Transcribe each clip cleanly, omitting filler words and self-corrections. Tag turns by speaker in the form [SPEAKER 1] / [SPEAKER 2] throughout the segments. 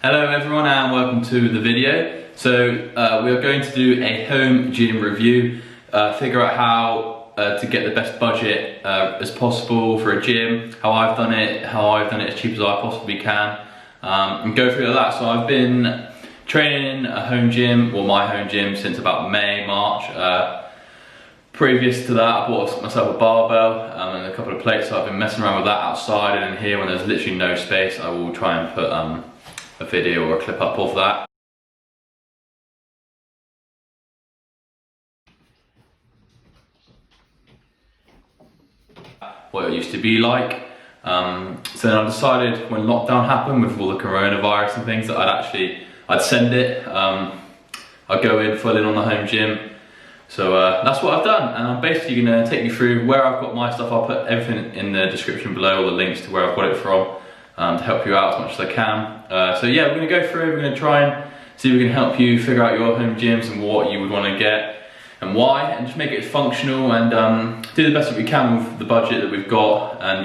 [SPEAKER 1] Hello everyone and welcome to the video. So we are going to do a home gym review, figure out how to get the best budget as possible for a gym, how I've done it as cheap as I possibly can, and go through that. So I've been training a home gym, or my home gym, since about March. Previous to that, I bought myself a barbell and a couple of plates, so I've been messing around with that outside, and in here when there's literally no space I will try and put a video or a clip up of that. What it used to be like. So then I decided when lockdown happened with all the coronavirus and things that I'd send it. I'd go in full in on the home gym. So that's what I've done, and I'm basically going to take you through where I've got my stuff. I'll put everything in the description below, all the links to where I've got it from, to help you out as much as I can. So yeah, we're going to go through, we're going to try and see if we can help you figure out your home gyms and what you would want to get and why, and just make it functional and do the best that we can with the budget that we've got, and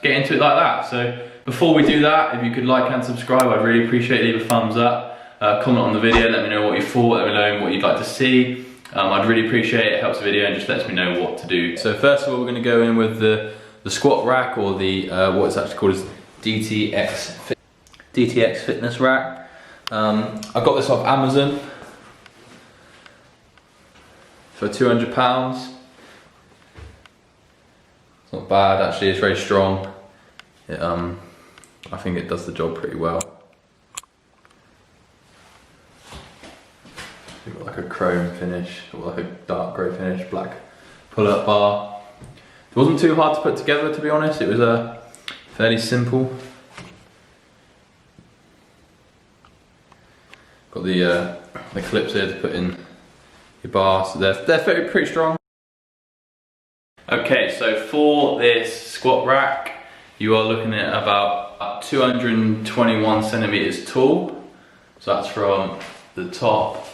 [SPEAKER 1] get into it like that. So before we do that, if you could like and subscribe, I'd really appreciate it. Leave a thumbs up, comment on the video, let me know what you thought, let me know what you'd like to see. I'd really appreciate it, it helps the video and just lets me know what to do. So first of all, we're going to go in with the squat rack, or the what it's actually called is DTX fitness rack. I got this off Amazon for £200. It's not bad actually, it's very strong. I think it does the job pretty well. You've got like a chrome finish, or like a dark grey finish, black pull-up bar. It wasn't too hard to put together, to be honest. It was fairly simple. Got the clips here to put in your bar, so they're pretty strong. Okay, so for this squat rack, you are looking at about 221 centimeters tall. So that's from the top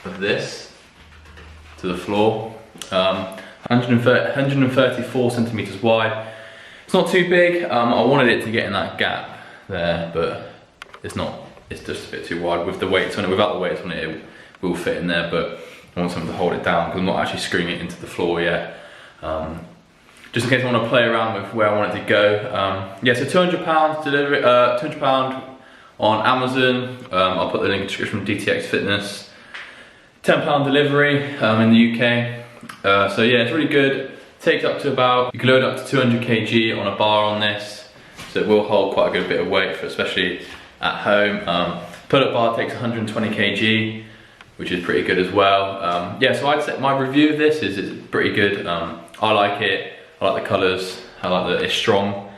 [SPEAKER 1] of this to the floor. 134 centimeters wide. It's not too big. I wanted it to get in that gap there, but it's not. It's just a bit too wide with the weights on it. Without the weights on it, it will fit in there, but I want something to hold it down because I'm not actually screwing it into the floor yet. Just in case I want to play around with where I want it to go. Yeah, so £200 delivery, £200 on Amazon. I'll put the link in the description. DTX Fitness. £10 delivery in the UK. So yeah, it's really good. Takes up to about, you can load up to 200 kg on a bar on this, so it will hold quite a good bit of weight, for especially at home. Pull-up bar takes 120 kg, which is pretty good as well. Yeah, so I'd say my review of this is it's pretty good. I like it. I like the colours. I like that it's strong.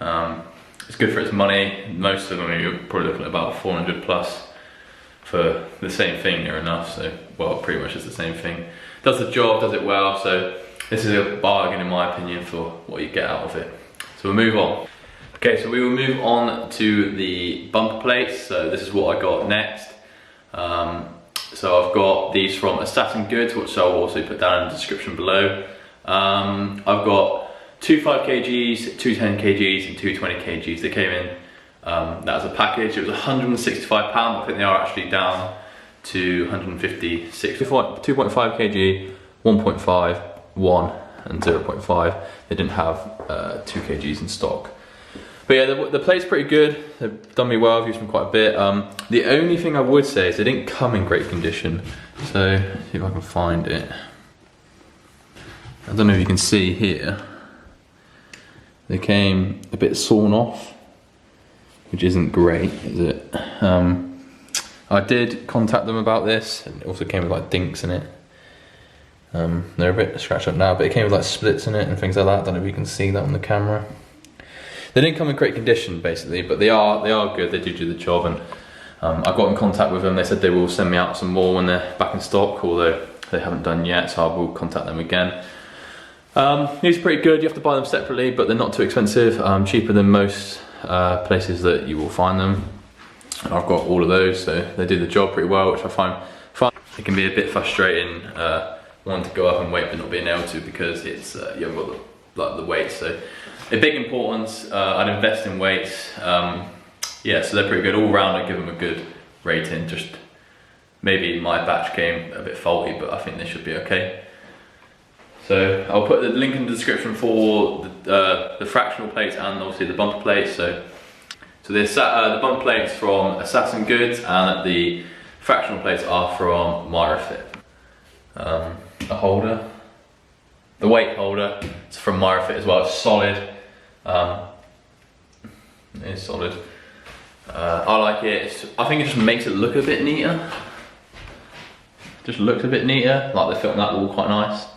[SPEAKER 1] It's good for its money. Most of them, you're probably looking at about 400 plus. For the same thing near enough, so well, pretty much it's the same thing. Does the job, does it well, so this is a bargain in my opinion for what you get out of it. So we'll move on. Okay, so we will move on to the bumper plates. So this is what I got next. So I've got these from Assassin Goods, which I'll also put down in the description below. I've got 2 5 kgs, 2 10 kgs and 2 20 kgs. They came in that was a package. It was £165. I think they are actually down to 156. 2.5 kg, 1.5, 1 and 0.5. They didn't have 2 kgs in stock. But yeah, the plate's pretty good. They've done me well, I've used them quite a bit. The only thing I would say is they didn't come in great condition. So, see if I can find it. I don't know if you can see here. They came a bit sawn off, which isn't great, is it? I did contact them about this, and it also came with like dinks in it. They're a bit scratched up now, but it came with like splits in it and things like that. I don't know if you can see that on the camera. They didn't come in great condition basically, but they are good, they do the job, and I got in contact with them. They said they will send me out some more when they're back in stock, although they haven't done yet, so I will contact them again. These are pretty good. You have to buy them separately, but they're not too expensive, cheaper than most places that you will find them. And I've got all of those, so they do the job pretty well, which I find fun. It can be a bit frustrating wanting to go up and weight but not being able to, because it's you haven't got the weight. So a big importance, I'd invest in weights. yeah, so they're pretty good all round. I give them a good rating. Just maybe my batch came a bit faulty, but I think they should be okay. So I'll put the link in the description for the fractional plates and obviously the bumper plates. So the bumper plates from Assassin Goods and the fractional plates are from MyraFit. The holder, the weight holder, it's from MyraFit as well. It's solid. It is solid. I like it. I think it just makes it look a bit neater. Just looks a bit neater. Like they filmed that all quite nice.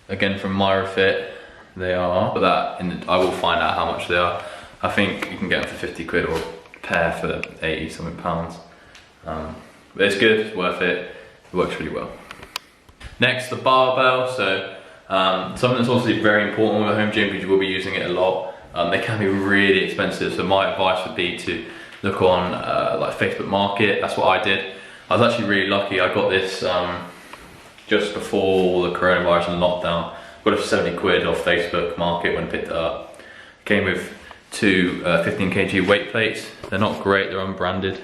[SPEAKER 1] Again from MyraFit, they are. But that I will find out how much they are. I think you can get them for 50 quid or a pair for 80 something pounds. But it's good. It's worth it. It works really well. Next, the barbell. So something that's obviously very important with a home gym because you will be using it a lot. They can be really expensive, so my advice would be to look on like Facebook Market. That's what I did. I was actually really lucky. I got this just before the coronavirus and lockdown. Got it for 70 quid off Facebook Market when I picked it up. Came with two 15 kg weight plates. They're not great, they're unbranded,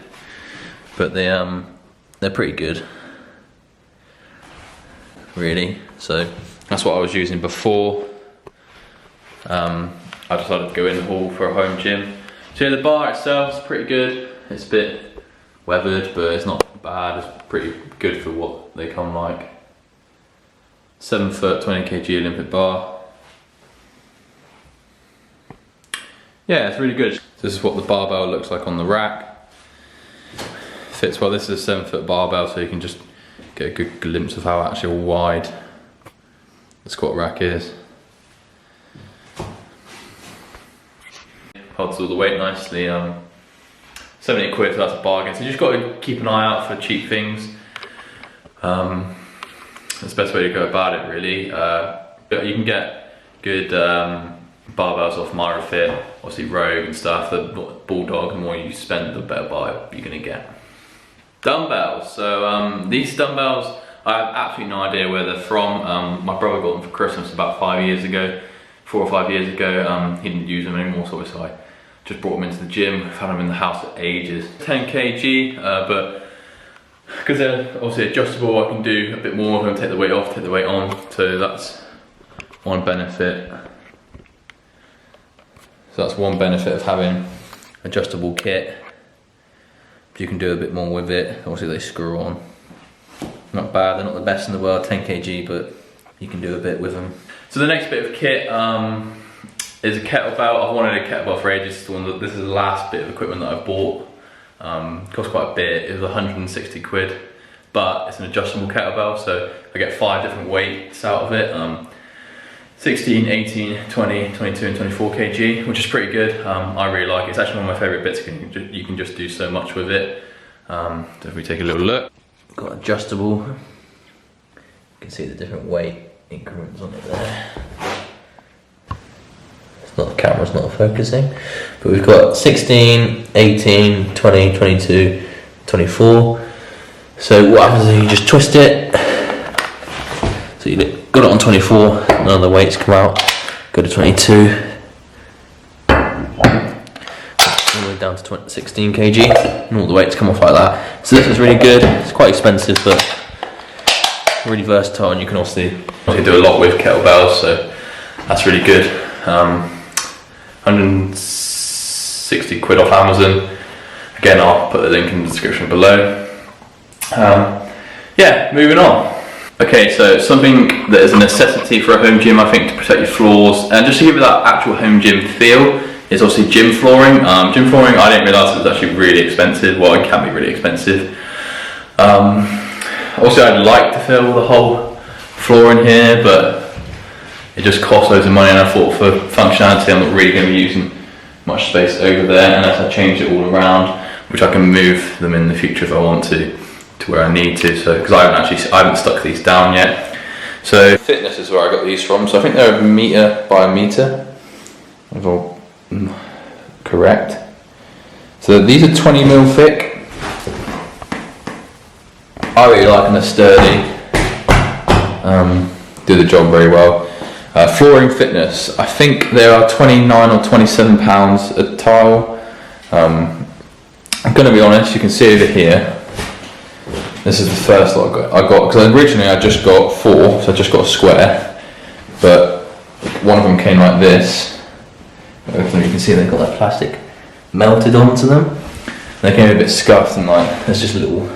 [SPEAKER 1] but they're pretty good, really. So that's what I was using before. I decided to go in the hall for a home gym. So yeah, the bar itself is pretty good. It's a bit weathered, but it's not bad. It's pretty good for what they come like. 7 foot, 20 kg Olympic bar. Yeah, it's really good. This is what the barbell looks like on the rack. Fits well. This is a 7 foot barbell, so you can just get a good glimpse of how actually wide the squat rack is. Holds all the weight nicely. 70 quid, so that's a bargain. So you just got to keep an eye out for cheap things. That's the best way to go about it, really. You can get good barbells off MyraFit, obviously Rogue and stuff. The Bulldog, the more you spend, the better buy you're gonna get. Dumbbells. So these dumbbells, I have absolutely no idea where they're from. My brother got them for Christmas about 5 years ago. 4 or 5 years ago. He didn't use them anymore, so I just brought them into the gym. I've had them in the house for ages. 10 kg, but because they're obviously adjustable, I can do a bit more of them, take the weight off, take the weight on. So that's one benefit. So that's one benefit of having adjustable kit. You can do a bit more with it. Obviously they screw on. Not bad, they're not the best in the world, 10 kg, but you can do a bit with them. So the next bit of kit is a kettlebell. I've wanted a kettlebell for ages. This is the last bit of equipment that I bought. Cost quite a bit. It was 160 quid, but it's an adjustable kettlebell, so I get 5 different weights out of it. 16, 18, 20, 22 and 24 kg, which is pretty good. I really like it. It's actually one of my favourite bits. You can just do so much with it. So if we take a little look. Got adjustable. You can see the different weight increments on it there. It's not, the camera's not focusing, but we've got 16, 18, 20, 22, 24. So what happens is you just twist it. So you got it on 24, none of the weights come out. Go to 22. All the way down to 16 kg, and all the weights come off like that. So this is really good. It's quite expensive, but really versatile, and you can also do a lot with kettlebells, so that's really good. 160 quid off Amazon. Again, I'll put the link in the description below. Yeah, moving on. Okay, so something that is a necessity for a home gym, I think, to protect your floors, and just to give it that actual home gym feel, is obviously gym flooring. Gym flooring, I didn't realise it was actually really expensive. Well, it can be really expensive. Also, I'd like to fill the whole floor in here, but it just costs loads of money, and I thought for functionality I'm not really going to be using much space over there unless I change it all around, which I can move them in the future if I want to where I need to. So because I haven't stuck these down yet. So Fitness is where I got these from. So I think they're a metre by a metre, if I'm correct. So these are 20 mil thick. I really like them, they're sturdy. Do the job very well. Flooring Fitness, I think they are £29 or £27 a tile. gonna be honest, you can see over here. This is the first lot I got because originally I just got 4, so I just got a square, but one of them came like this. You can see they've got that plastic melted onto them. They came a bit scuffed and like there's just little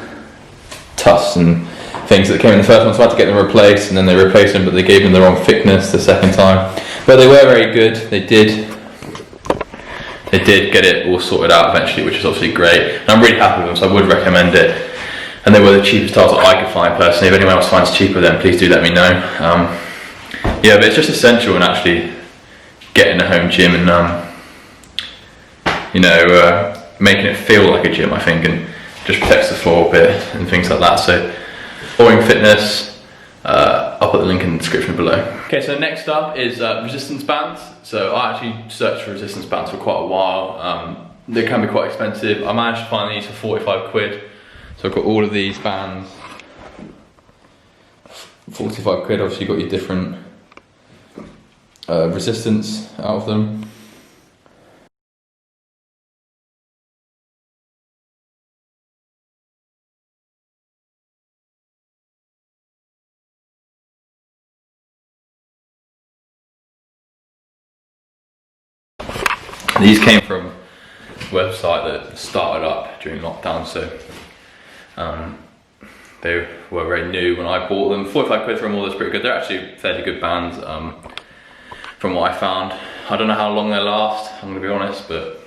[SPEAKER 1] tufts and things that came in the first one, so I had to get them replaced, and then they replaced them, but they gave them the wrong thickness the second time. But they were very good. They did get it all sorted out eventually, which is obviously great. And I'm really happy with them, so I would recommend it. And they were the cheapest tiles that I could find personally. If anyone else finds cheaper, then please do let me know. Yeah, but it's just essential in actually getting a home gym and making it feel like a gym, I think, and just protects the floor a bit and things like that. So, Boring Fitness, I'll put the link in the description below. Okay, so next up is resistance bands. So I actually searched for resistance bands for quite a while. They can be quite expensive. I managed to find these for 45 quid. So I've got all of these bands, 45 quid, obviously you've got your different resistance out of them. These came from a website that started up during lockdown, so they were very new when I bought them. 45 quid for them all is pretty good. They're actually fairly good bands from what I found. I don't know how long they last, I'm going to be honest, but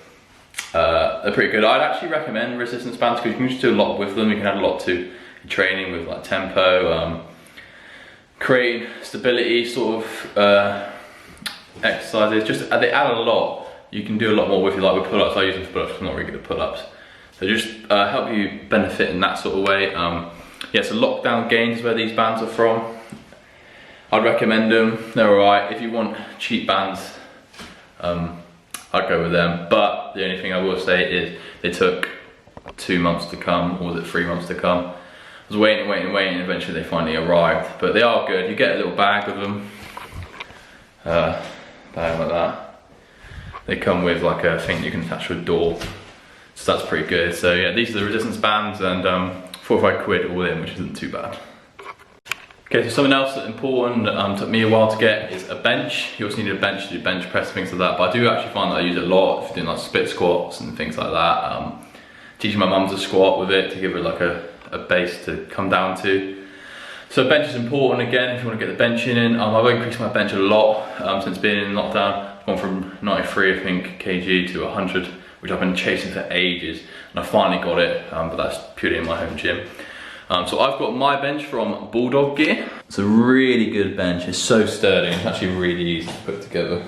[SPEAKER 1] they're pretty good. I'd actually recommend resistance bands because you can just do a lot with them. You can add a lot to your training with like tempo, creating stability sort of exercises. Just they add a lot. You can do a lot more with you, like with pull-ups. I use them for pull-ups, I'm not really good at pull-ups. So just help you benefit in that sort of way. Yeah, so Lockdown Gains is where these bands are from. I'd recommend them, they're alright. If you want cheap bands, I'd go with them. But the only thing I will say is they took 2 months to come, or was it 3 months to come? I was waiting, and eventually they finally arrived. But they are good, you get a little bag of them. Bag like that. They come with like a thing you can attach to a door. So that's pretty good. So yeah, these are the resistance bands, and 45 quid all in, which isn't too bad. Okay, so something else that's important, took me a while to get, is a bench. You also need a bench to do bench press, things like that, but I do actually find that I use it a lot if you're doing like split squats and things like that. Teaching my mum to squat with it to give her like a base to come down to. So bench is important again if you want to get the benching in. I've increased my bench a lot since being in lockdown. I've gone from 93, I think, kg to 100, which I've been chasing for ages, and I finally got it, but that's purely in my home gym. So I've got my bench from Bulldog Gear. It's a really good bench, it's so sturdy, it's actually really easy to put together.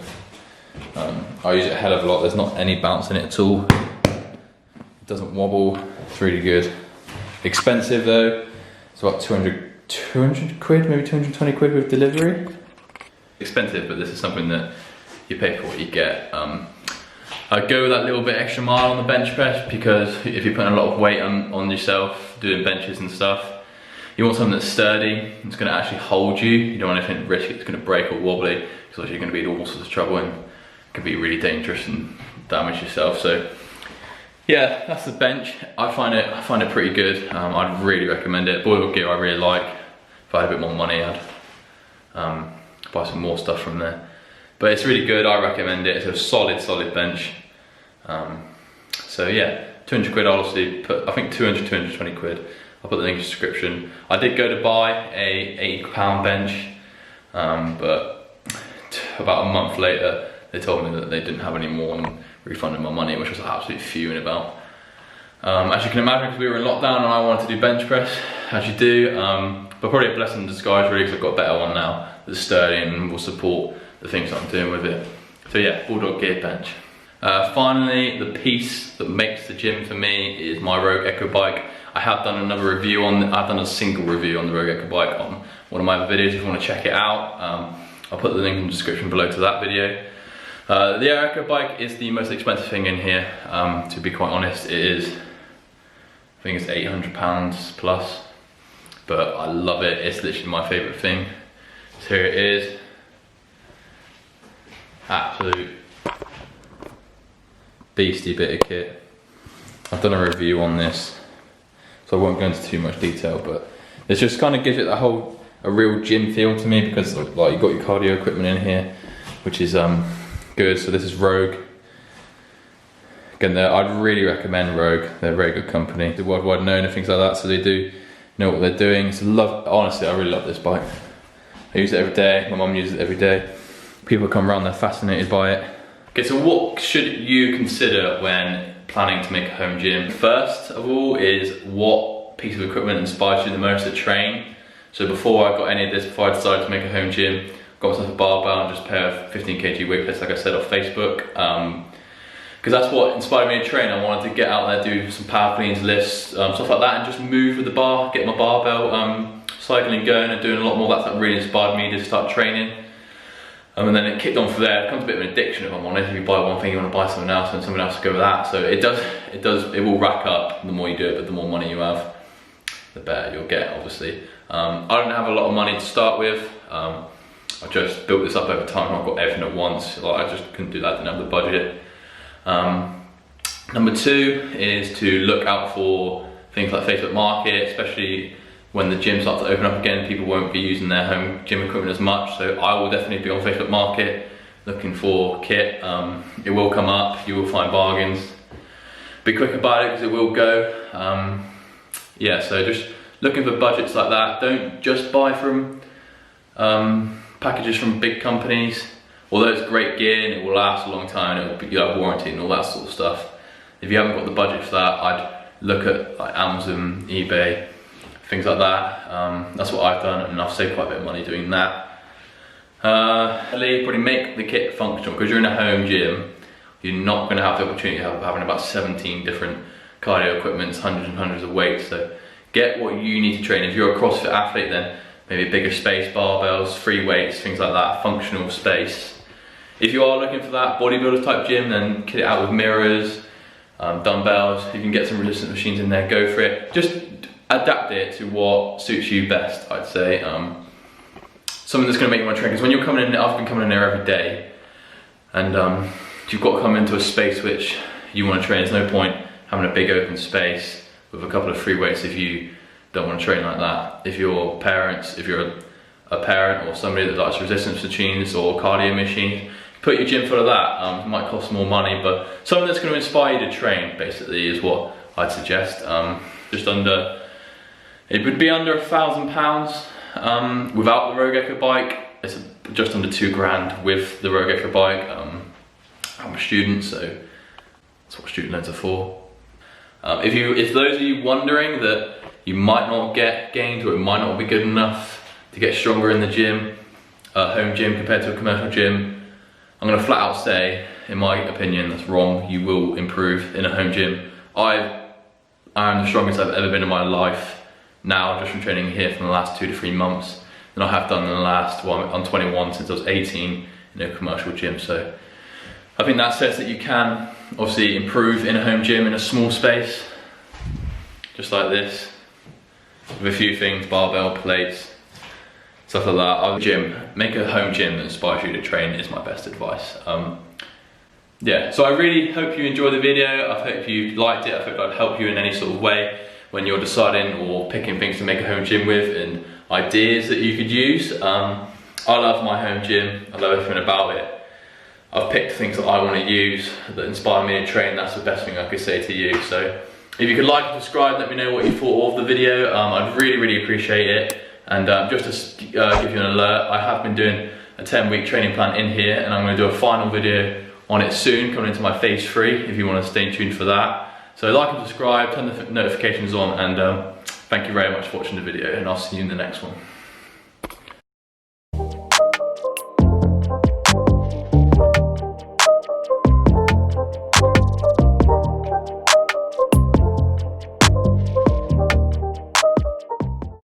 [SPEAKER 1] I use it a hell of a lot, there's not any bounce in it at all. It doesn't wobble, it's really good. Expensive though, it's about 200 quid, maybe 220 quid with delivery. Expensive, but this is something that you pay for what you get. I go that little bit extra mile on the bench press because if you're putting a lot of weight on yourself, doing benches and stuff, you want something that's sturdy, it's going to actually hold you. You don't want anything risk it's going to break or wobbly, because you're going to be in all sorts of trouble and it can be really dangerous and damage yourself. So yeah, that's the bench. I find it pretty good. I'd really recommend it. Bulldog Gear I really like. If I had a bit more money, I'd buy some more stuff from there. But it's really good, I recommend it. It's a solid bench. So yeah, 200 quid, I'll obviously put, I think 220 quid. I'll put the link in the description. I did go to buy a £80 bench, but about a month later, they told me that they didn't have any more and refunded my money, which I was absolutely fuming about. As you can imagine, because we were in lockdown and I wanted to do bench press, as you do, but probably a blessing in disguise really, because I've got a better one now that's sturdy and will support the things that I'm doing with it. So yeah, Bulldog Gear bench. Finally, the piece that makes the gym for me is my Rogue Echo bike. I have done another review I've done a single review on the Rogue Echo bike on one of my other videos if you want to check it out. I'll put the link in the description below to that video. The Echo bike is the most expensive thing in here, to be quite honest. It is, I think it's £800 plus, but I love it. It's literally my favourite thing. So here it is. Absolute beastie bit of kit. I've done a review on this, so I won't go into too much detail, but it just kind of gives it a real gym feel to me, because like you've got your cardio equipment in here, which is good. So this is Rogue. Again, I'd really recommend Rogue. They're a very good company. They're worldwide known and things like that, so they do know what they're doing. So honestly, I really love this bike. I use it every day. My mum uses it every day. People come around, they're fascinated by it. Okay, so what should you consider when planning to make a home gym? First of all is what piece of equipment inspires you the most to train. So before I got any of this, before I decided to make a home gym, got myself a barbell and just a pair of 15 kg weight plates, like I said, off Facebook. Because that's what inspired me to train. I wanted to get out there, do some power cleans, lifts, stuff like that, and just move with the bar, get my barbell, cycling going and doing a lot more. That's what really inspired me to start training. And then it kicked on from there. It becomes a bit of an addiction, if I'm honest. If you buy one thing, you want to buy something else, and someone else will go with that. So it will rack up the more you do it, but the more money you have, the better you'll get, obviously. I don't have a lot of money to start with. I just built this up over time. I've got everything at once. Like, I just couldn't do that, didn't have the budget. Number two is to look out for things like Facebook Market, especially when the gym starts to open up again. People won't be using their home gym equipment as much, so I will definitely be on Facebook Market looking for kit. It will come up, you will find bargains. Be quick about it because it will go. Yeah, so just looking for budgets like that. Don't just buy from packages from big companies. Although it's great gear and it will last a long time, you'll have warranty and all that sort of stuff. If you haven't got the budget for that, I'd look at like Amazon, eBay, things like that. That's what I've done, and I've saved quite a bit of money doing that. Probably make the kit functional, because you're in a home gym. You're not going to have the opportunity of having about 17 different cardio equipments, hundreds and hundreds of weights. So get what you need to train. If you're a CrossFit athlete, then maybe a bigger space, barbells, free weights, things like that, functional space. If you are looking for that bodybuilder type gym, then kit it out with mirrors, dumbbells. You can get some resistance machines in there, go for it. Just adapt it to what suits you best, I'd say. Something that's going to make you want to train, because when you're coming in, I've been coming in there every day, and you've got to come into a space which you want to train. There's no point having a big open space with a couple of free weights if you don't want to train like that. If you're a parent or somebody that likes resistance machines or cardio machines, put your gym full of that. It might cost more money, but something that's going to inspire you to train, basically, is what I'd suggest. It would be under £1,000 without the Rogue Echo bike. It's just under £2,000 with the Rogue Echo bike. I'm a student, so that's what student loans are for. If those of you wondering that you might not get gains, or it might not be good enough to get stronger in the gym, home gym compared to a commercial gym, I'm going to flat out say, in my opinion, that's wrong. You will improve in a home gym. I am the strongest I've ever been in my life now, just from training here for the last 2 to 3 months, than I have done in the last, well, I'm 21 since I was 18 in a commercial gym. So I think that says that you can obviously improve in a home gym in a small space, just like this, with a few things, barbell, plates, stuff like that. Make a home gym that inspires you to train is my best advice. Yeah, so I really hope you enjoyed the video. I hope you liked it. I hope I'd help you in any sort of way when you're deciding or picking things to make a home gym with, and ideas that you could use. I love my home gym. I love everything about it. I've picked things that I want to use that inspire me to train. That's the best thing I could say to you. So if you could like and subscribe, let me know what you thought of the video. I'd really appreciate it. And just to give you an alert, I have been doing a 10-week training plan in here, and I'm going to do a final video on it soon, coming into my phase 3, if you want to stay tuned for that. So like and subscribe, turn the notifications on, and thank you very much for watching the video, and I'll see you in the next one.